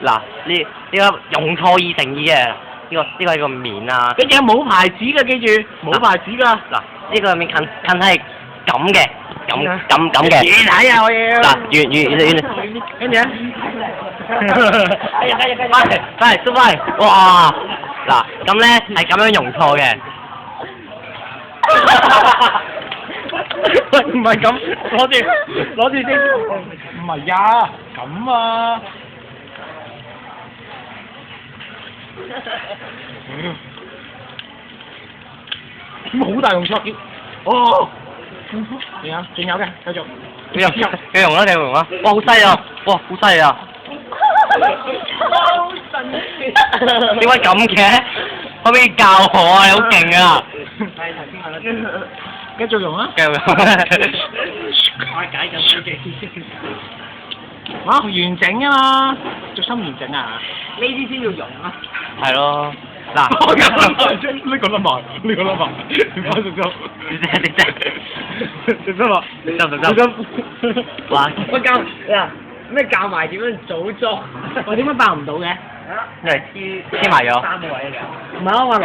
嗱，呢個用錯意誠意嘅，呢個係個面啊。跟住冇牌子嘅，記住冇牌子㗎。嗱，呢個面近係咁嘅，咁嘅。遠睇啊！我要。嗱，遠。跟住咧。快，都快！哇！嗱，咁咧係咁樣用錯嘅。喂，唔係咁，攞住先。唔係呀，咁啊。好大用錯叫。哦。點啊？仲有嘅，繼續。繼續用啦！哇，好犀利啊！哇，好犀利啊！點解咁嘅？可唔可以教我啊？你好勁啊！繼續用啊！繼續用。開解緊自己。哇，完整啊嘛，做心完整啊！呢啲先要用啊！係咯，嗱。呢個甩埋，你翻食咗。食咗嘛？食咗。哇！我教嗱咩教埋點樣組裝？我點解爆唔到嘅？因為黐埋咗。唔係我話。